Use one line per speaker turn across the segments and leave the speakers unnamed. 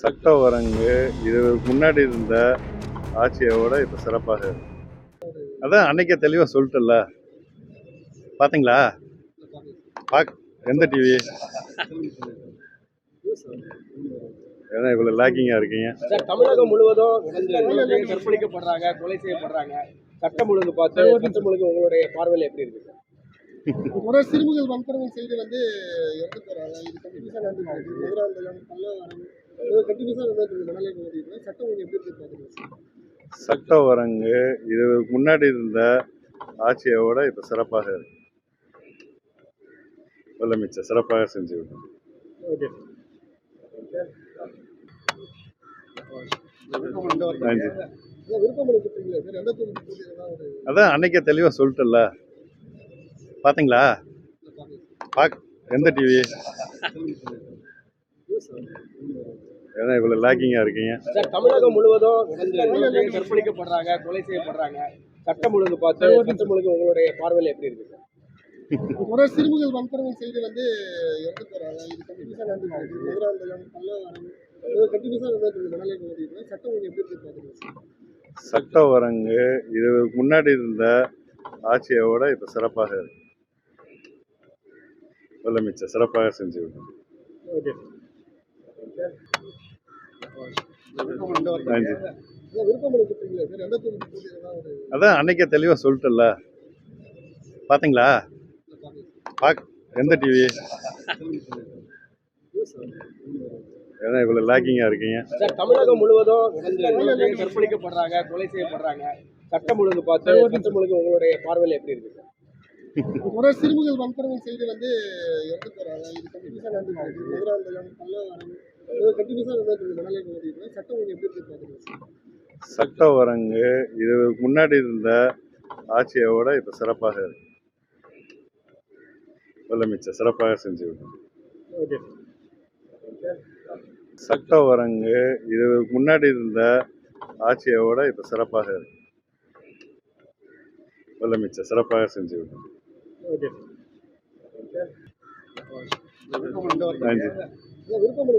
சட்ட ஒரங்கு இது முன்னாடி இருந்த ஆட்சியோட இப்போ சிறப்பாக இருக்கு. அதான் அன்னைக்கே தெளிவாக சொல்லிட்டல. பார்த்தீங்களா? எந்த டிவி? ஏன்னா இவ்வளோ லேக்கிங்காக இருக்கீங்க.
சார், தமிழகம் முழுவதும் கற்பழிக்கப்படுறாங்க, கொலை செய்யப்படுறாங்க. சட்டம் ஒழுங்கு பார்த்து சட்டம் ஒழுங்கு உங்களுடைய பார்வையில் எப்படி இருக்கு சார்?
ஒரு சிறுமிகள் வன்கொடுமை செய்து இறந்து போறாங்க. இது கண்டிப்பா நடந்துருக்கு. மதுராந்தகம், பல்லாவரம் கண்டிப்பா நடந்துருக்கு. சட்டம் ஒழுங்கு எப்படி இருக்கு பாக்குறீங்க?
சட்ட ஒரங்கு இது முன்னாடி இருந்த ஆட்சியோட இப்போ சிறப்பாக இருக்கு. முதலமைச்சர் சிறப்பாக செஞ்சு விட்டோம்.
ஓகே.
நன்றி.
விருப்பம்
அதான் அன்னைக்கே தெளிவாக சொல்லிட்டல. பார்த்தீங்களா? எந்த டிவி? ஏன்னா இவ்வளோ லேக்கிங்காக இருக்கீங்க.
சார், தமிழகம் முழுவதும் கற்பழிக்கப்படுறாங்க, கொலை செய்யப்படுறாங்க. சட்டம் ஒழுங்கு பார்த்து சட்டம் ஒழுங்கு உங்களுடைய பார்வையில் எப்படி இருக்கு சார்?
ஒரு சிறுமிகள் வன்கொடுமை செய்து இறந்து போறாங்க. இது கண்டிப்பா நடந்துருக்கு. மதுராந்தகம், பல்லாவரம் கண்டிப்பா நடந்துருக்கு. சட்டம் ஒழுங்கு எப்படி இருக்கு பாக்குறீங்க?
சட்ட ஒரங்கு இது முன்னாடி இருந்த ஆட்சியோட இப்போ சிறப்பாக இருக்கு. முதலமைச்சர் சிறப்பாக செஞ்சு விட்டோம்.
ஓகே.
நன்றி.
விருப்பம்
அதான் அன்னைக்கே தெளிவாக சொல்லிட்டல. பார்த்தீங்களா? எந்த டிவி? ஏன்னா இவ்வளோ லேக்கிங்காக இருக்கீங்க.
சார், தமிழகம் முழுவதும் கற்பழிக்கப்படுறாங்க, கொலை செய்யப்படுறாங்க. சட்டம் ஒழுங்கு பார்த்து சட்டம் ஒழுங்கு உங்களுடைய பார்வையில் எப்படி இருக்கு சார்?
ஒரு சிறுமிகள் வன்கொடுமை செய்து இறந்து போறாங்க. இது கண்டிப்பா நடந்துருக்கு. மதுராந்தகம், பல்லாவரம் கண்டிப்பா நடந்துருக்கு. சட்டம் ஒழுங்கு எப்படி இருக்கு பாக்குறீங்க?
சட்ட ஒரங்கு இது முன்னாடி இருந்த ஆட்சியோட இப்போ சிறப்பாக இருக்கு. முதலமைச்சர் சிறப்பாக செஞ்சு விட்டோம்.
ஓகே.
சட்ட ஒரங்கு இது முன்னாடி இருந்த ஆட்சியோட இப்போ சிறப்பாக இருக்கு. முதலமைச்சர் சிறப்பாக செஞ்சு விட்டோம்.
ஓகே.
நன்றி.
விருப்பம்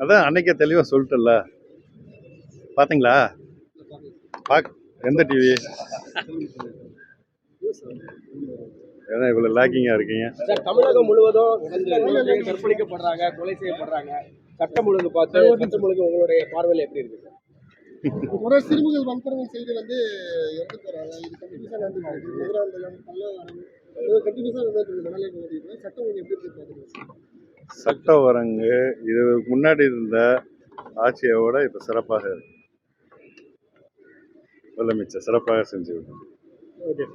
அதான் அன்னைக்கே தெளிவாக சொல்லிட்டல. பார்த்தீங்களா? எந்த டிவி? ஏன்னா இவ்வளோ லேக்கிங்காக இருக்கீங்க.
சார், தமிழகம் முழுவதும் கற்பழிக்கப்படுறாங்க, கொலை செய்யப்படுறாங்க. சட்டம் ஒழுங்கு பார்த்து சட்டம் ஒழுங்கு உங்களுடைய பார்வையில் எப்படி இருக்கு சார்?
ஒரு சிறுமிகள் வன்கொடுமை செய்து இறந்து போறாங்க. இது கண்டிப்பா நடந்துருக்கு. மதுராந்தகம், பல்லாவரம் கண்டிப்பா நடந்துருக்கு. சட்டம் ஒழுங்கு எப்படி இருக்கு பாக்குறீங்க?
சட்ட ஒரங்கு இது முன்னாடி இருந்த ஆட்சியோட இப்போ சிறப்பாக இருக்கு. முதலமைச்சர் சிறப்பாக செஞ்சு விட்டோம்.
ஓகே.